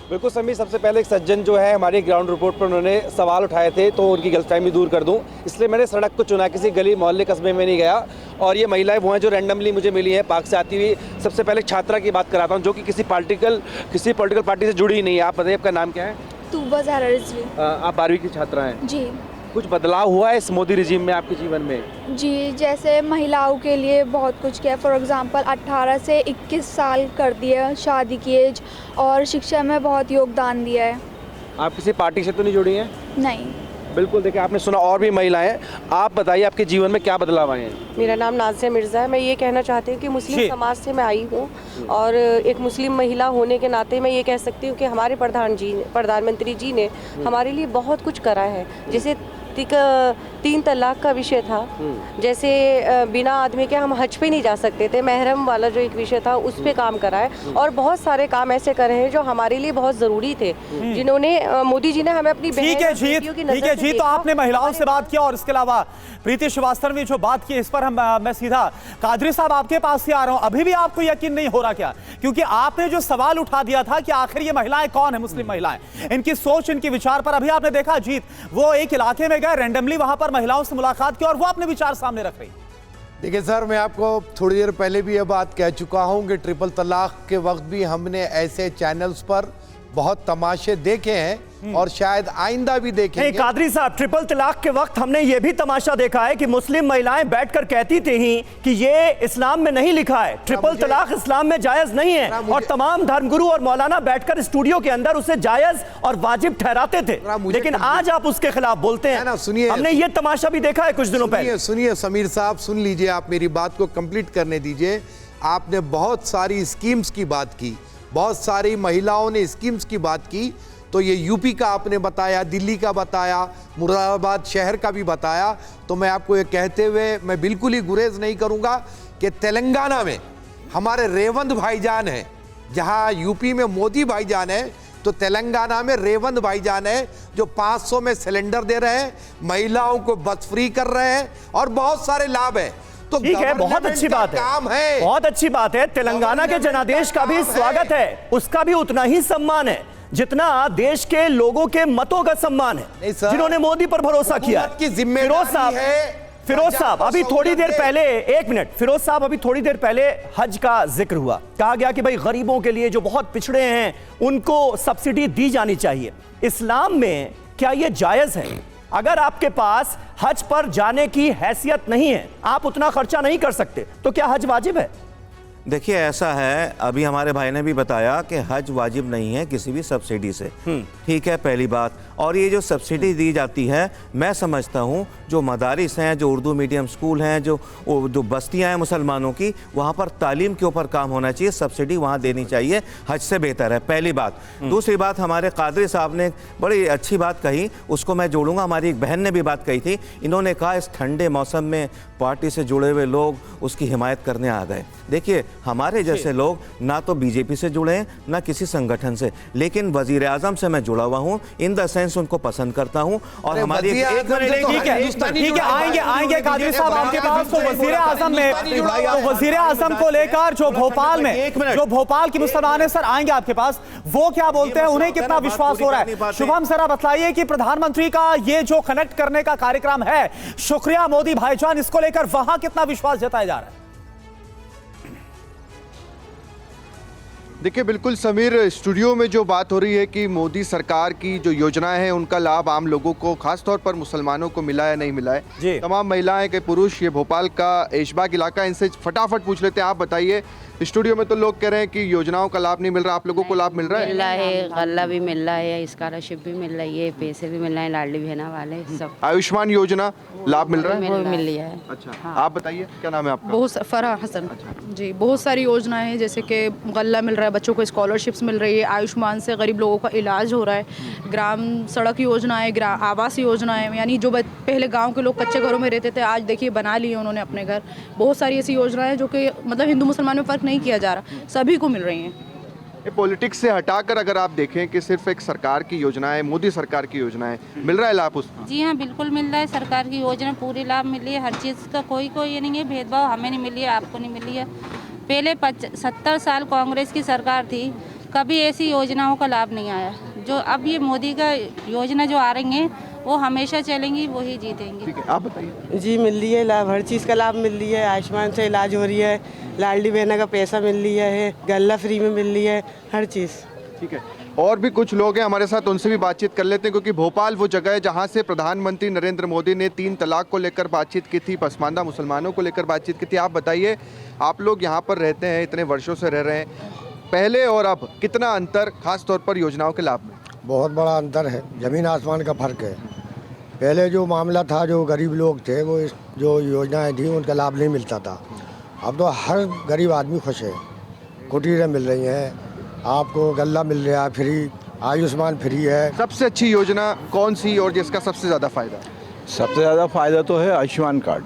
बिल्कुल समीर, सबसे पहले एक सज्जन जो है हमारी ग्राउंड रिपोर्ट पर उन्होंने सवाल उठाए थे तो उनकी गलतफहमी दूर कर दूं, इसलिए मैंने सड़क को चुना, किसी गली मोहल्ले कस्बे में नहीं गया। और ये महिलाएं वो हैं जो रैंडमली मुझे मिली हैं पाक से आती हुई। सबसे पहले छात्रा की बात कराता हूँ जो कि किसी पॉलिटिकल पार्टी से जुड़ी ही नहीं है। आप बताइए, आपका नाम क्या है? तूबा ज़हरा रिजवी। आप 12वीं की छात्रा हैं जी। कुछ बदलाव हुआ है इस मोदी रिजीम में आपके जीवन में? जी, जैसे महिलाओं के लिए बहुत कुछ किया। फॉर एग्जांपल 18 से 21 साल कर दिया शादी की एज, और शिक्षा में बहुत योगदान दिया है। आप किसी पार्टी से तो नहीं जुड़ी हैं? नहीं। बिल्कुल, देखिए आपने सुना और भी महिलाएं। आप बताइए आपके जीवन में क्या बदलाव आए हैं? मेरा नाम नाज़िया मिर्ज़ा है। मैं ये कहना चाहती हूँ कि मुस्लिम समाज से मैं आई हूँ और एक मुस्लिम महिला होने के नाते मैं ये कह सकती हूँ कि हमारे प्रधानमंत्री जी ने हमारे लिए बहुत कुछ करा है। जैसे 3 तलाक का विषय था, जैसे बिना आदमी के हम हज पे नहीं जा सकते थे, महरम वाला जो एक विषय था उस पे काम करा है। और बहुत सारे काम ऐसे करे हैं जो हमारे लिए बहुत ज़रूरी थे, जिन्होंने मोदी जी ने हमें अपनी ठीक है जी, तो आपने महिलाओं से बात किया और इसके अलावा प्रीति श्रीवास्तव ने जो बात की, इस पर मैं सीधा कादरी साहब आपके पास ही आ रहा हूं। अभी भी आपको यकीन नहीं हो रहा क्या? क्योंकि आपने जो सवाल उठा दिया था कि आखिर ये महिलाएं कौन है, मुस्लिम महिलाएं, इनकी सोच, इनके विचार पर अभी आपने देखा जीत वो एक इलाके में गए, रैंडमली वहां पर महिलाओं से मुलाकात की और वो अपने विचार सामने रख रही। देखिए सर, मैं आपको थोड़ी देर पहले भी ये बात कह चुका हूं कि ट्रिपल तलाक के वक्त भी हमने ऐसे चैनल्स पर बहुत तमाशे देखे हैं और शायद आइंदा भी देखेंगे। नहीं कादरी साहब, ट्रिपल तलाक के वक्त हमने ये भी तमाशा देखा है कि मुस्लिम महिलाएं बैठकर कहती थी ही कि ये इस्लाम में नहीं लिखा है, ट्रिपल तलाक इस्लाम में जायज नहीं है, और तमाम धर्मगुरु और मौलाना बैठकर स्टूडियो के अंदर उसे जायज और वाजिब ठहराते थे। लेकिन आज आप उसके खिलाफ बोलते हैं ना। सुनिए, हमने ये तमाशा भी देखा है कुछ दिनों पहले। सुनिए समीर साहब, सुन लीजिए, आप मेरी बात को कंप्लीट करने दीजिए। आपने बहुत सारी स्कीम्स की बात की, बहुत सारी महिलाओं ने स्कीम्स की बात की, तो ये यूपी का आपने बताया, दिल्ली का बताया, मुरादाबाद शहर का भी बताया। तो मैं आपको ये कहते हुए मैं बिल्कुल ही गुरेज नहीं करूंगा कि तेलंगाना में हमारे रेवंत भाईजान हैं। जहां यूपी में मोदी भाईजान है तो तेलंगाना में रेवंत भाईजान है जो 500 में सिलेंडर दे रहे हैं, महिलाओं को बस फ्री कर रहे हैं और बहुत सारे लाभ है। तो ठीक है, बहुत अच्छी बात है, बहुत अच्छी बात है। तेलंगाना के जनादेश का भी स्वागत है, उसका भी उतना ही सम्मान है जितना देश के लोगों के मतों का सम्मान है जिन्होंने मोदी पर भरोसा किया। फिरोज साहब अभी थोड़ी देर पहले, एक मिनट, फिरोज साहब अभी थोड़ी देर पहले हज का जिक्र हुआ, कहा गया कि भाई गरीबों के लिए जो बहुत पिछड़े हैं उनको सब्सिडी दी जानी चाहिए। इस्लाम में क्या यह जायज है? अगर आपके पास हज पर जाने की हैसियत नहीं है, आप उतना खर्चा नहीं कर सकते, तो क्या हज वाजिब है? देखिए ऐसा है, अभी हमारे भाई ने भी बताया कि हज वाजिब नहीं है किसी भी सब्सिडी से। ठीक है, पहली बात। और ये जो सब्सिडी दी जाती है, मैं समझता हूँ जो मदारिस हैं, जो उर्दू मीडियम स्कूल हैं, जो बस्तियाँ हैं मुसलमानों की, वहाँ पर तालीम के ऊपर काम होना चाहिए, सब्सिडी वहाँ देनी चाहिए, हज से बेहतर है, पहली बात। दूसरी बात, हमारे कादरी साहब ने बड़ी अच्छी बात कही, उसको मैं जोड़ूंगा। हमारी एक बहन ने भी बात कही थी, इन्होंने कहा इस ठंडे मौसम में पार्टी से जुड़े हुए लोग उसकी हिमायत करने आ गए। देखिए हमारे जैसे लोग ना तो बीजेपी से जुड़े हैं ना किसी संगठन से, लेकिन वजीर आजम से मैं जुड़ा हुआ हूँ, इन द सेंस उनको पसंद करता हूँ। और हमारी ठीक है आएंगे कादरी साहब आपके पास। तो वजीर आजम में, तो वजीर आजम को लेकर जो भोपाल में, जो भोपाल की मुसलमान है सर, आएंगे आपके पास, वो क्या बोलते हैं, उन्हें कितना विश्वास हो रहा है? शुभम सर बतलाइए कि प्रधानमंत्री का ये जो कनेक्ट करने का कार्यक्रम है, शुक्रिया मोदी भाईजान, इसको लेकर वहां कितना विश्वास जताया जा रहा है? देखिए बिल्कुल समीर, स्टूडियो में जो बात हो रही है कि मोदी सरकार की जो योजनाएं हैं उनका लाभ आम लोगों को, खासतौर पर मुसलमानों को मिला है नहीं मिला है, तमाम महिलाएं के पुरुष, ये भोपाल का ऐशबाग इलाका, इनसे फटाफट पूछ लेते हैं। आप बताइए, स्टूडियो में तो लोग कह रहे हैं कि योजनाओं का लाभ नहीं मिल रहा, आप लोगों को लाभ मिल रहा है? मिल रहा है, गल्ला भी मिल रहा है, स्कॉलरशिप भी मिल रही है, पैसे भी मिल रहे हैं, लाडली बहना वाले सब। आयुष्मान योजना लाभ मिल रहा है? वो मिल रही है। अच्छा हाँ। आप बताइए क्या नाम है आपका? बहुत फराह हसन जी। बहुत सारी योजनाएं हैं, जैसे कि गल्ला मिल रहा है, बच्चों को स्कॉलरशिप्स मिल रही है, आयुष्मान से गरीब लोगों का इलाज हो रहा है, ग्राम सड़क योजना है, आवास योजना है, यानी जो पहले गांव के लोग कच्चे घरों में रहते थे आज देखिए बना लिए उन्होंने अपने घर। बहुत सारी ऐसी योजनाएं हैं जो कि मतलब हिंदू मुसलमान में फ़र्क नहीं किया जा रहा, सभी को मिल रही हैं। पॉलिटिक्स से हटाकर अगर आप देखें कि सिर्फ एक सरकार की योजनाएं, मोदी सरकार की योजनाएं, मिल रहा है लाभ उसका? जी हाँ, बिल्कुल मिल रहा है। सरकार की योजना पूरी लाभ मिली है, हर चीज़ का कोई ये नहीं है भेदभाव, हमें नहीं मिली है, आपको नहीं मिली है। पहले 70 साल कांग्रेस की सरकार थी, कभी ऐसी योजनाओं का लाभ नहीं आया। जो अब ये मोदी का योजना जो आ रही हैं वो हमेशा चलेंगी, वही जीतेंगे। ठीक है, आप बताइए। जी मिल रही है लाभ, हर चीज़ का लाभ मिल रही है, आयुष्मान से इलाज हो रही है, लाडली बहना का पैसा मिल रही है, गल्ला फ्री में मिल रही है, हर चीज़। ठीक है, और भी कुछ लोग हैं हमारे साथ, उनसे भी बातचीत कर लेते हैं, क्योंकि भोपाल वो जगह है जहां से प्रधानमंत्री नरेंद्र मोदी ने 3 तलाक को लेकर बातचीत की थी, पसमानदा मुसलमानों को लेकर बातचीत की थी। आप बताइए, आप लोग यहाँ पर रहते हैं, इतने वर्षों से रह रहे हैं, पहले और अब कितना अंतर, खास तौर पर योजनाओं के लाभ में? बहुत बड़ा अंतर है, जमीन आसमान का फर्क है। पहले जो मामला था, जो गरीब लोग थे वो जो योजनाएं थी उनका लाभ नहीं मिलता था। अब तो हर गरीब आदमी खुश है, कुटीरें मिल रही हैं, आपको गल्ला मिल रहा है फ्री, आयुष्मान फ्री है। सबसे अच्छी योजना कौन सी और जिसका सबसे ज़्यादा फायदा? सबसे ज़्यादा फायदा तो है आयुष्मान कार्ड,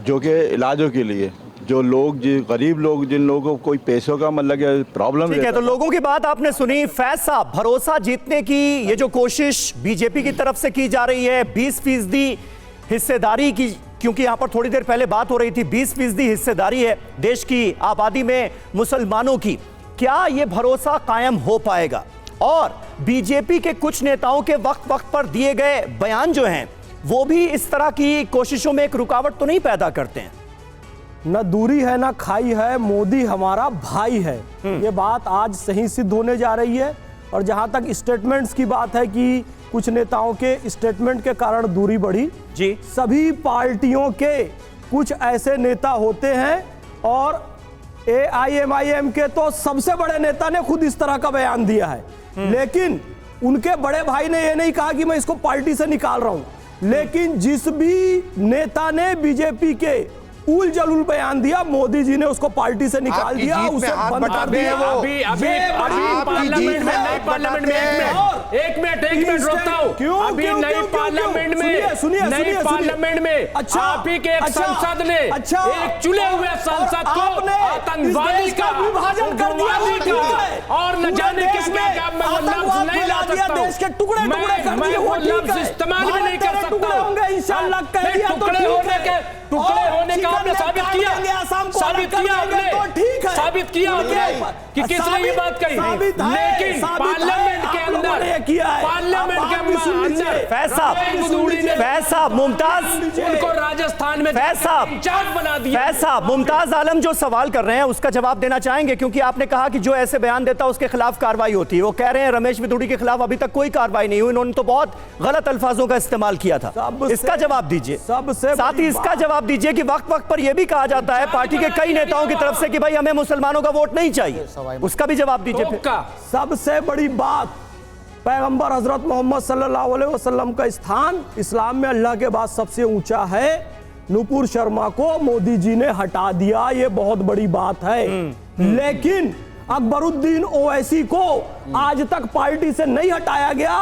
जो कि इलाजों के लिए जो लोग, गरीब लोग, जिन लोगों को कोई पैसों का मतलब प्रॉब्लम। ठीक है, तो लोगों की बात आपने सुनी। फैज साहब, भरोसा जीतने की ये जो कोशिश बीजेपी की तरफ से की जा रही है, 20% हिस्सेदारी की, क्योंकि यहां पर थोड़ी देर पहले बात हो रही थी, 20% हिस्सेदारी है देश की आबादी में मुसलमानों की, क्या ये भरोसा कायम हो पाएगा? और बीजेपी के कुछ नेताओं के वक्त वक्त पर दिए गए बयान जो हैं वो भी इस तरह की कोशिशों में एक रुकावट तो नहीं पैदा करते हैं? न दूरी है ना खाई है, मोदी हमारा भाई है, ये बात आज सही सिद्ध होने जा रही है। और जहां तक स्टेटमेंट्स की बात है कि कुछ नेताओं के स्टेटमेंट के कारण दूरी बढ़ी, जी सभी पार्टियों के कुछ ऐसे नेता होते हैं, और AIMIM के तो सबसे बड़े नेता ने खुद इस तरह का बयान दिया है, लेकिन उनके बड़े भाई ने यह नहीं कहा कि मैं इसको पार्टी से निकाल रहा हूं। लेकिन जिस भी नेता ने बीजेपी के उल जलूल बयान दिया, मोदी जी ने उसको पार्टी से निकाल दिया, उसे बंद कर दिया। एक मिनट रोकता हूं। क्यों? अभी नई पार्लियामेंट में आप ही के एक संसद ने एक चुने हुए सांसद को आतंकवादी का, विभाजन कर दिया, और न जाने क्या लफ्ज नहीं ला सकता, देश के टुकड़े मैं वो लफ्ज इस्तेमाल भी नहीं कर सकता हूं। इंशाल्लाह टुकड़े होने का आपने साबित किया कि किसने ये बात कही, लेकिन पार्लियामेंट के अंदर फैज साहब मुमताज, उनको राजस्थान में इंचार्ज बना दिया। फैज साहब, मुमताज आलम जो सवाल कर रहे हैं उसका जवाब देना चाहेंगे, क्योंकि आपने कहा कि जो ऐसे बयान देता है उसके खिलाफ कार्रवाई होती है। वो कह रहे हैं रमेश विदुड़ी के खिलाफ अभी तक कोई कार्रवाई नहीं हुई, इन्होंने तो बहुत गलत अल्फाजों का इस्तेमाल किया था। इसका जवाब दीजिए, साथ ही इसका जवाब दीजिए कि वक्त वक्त पर यह भी कहा जाता है पार्टी के कई नेताओं की तरफ से कि भाई हमें मुसलमानों का वोट नहीं चाहिए, उसका भी जवाब दीजिए। सबसे बड़ी बात, पैगंबर हजरत मोहम्मद सल्लल्लाहु अलैहि वसल्लम का स्थान इस्लाम में अल्लाह के बाद सबसे ऊंचा है। नुपुर शर्मा को मोदी जी ने हटा दिया, ये बहुत बड़ी बात है। लेकिन अकबरुद्दीन ओवैसी को आज तक पार्टी से नहीं हटाया गया।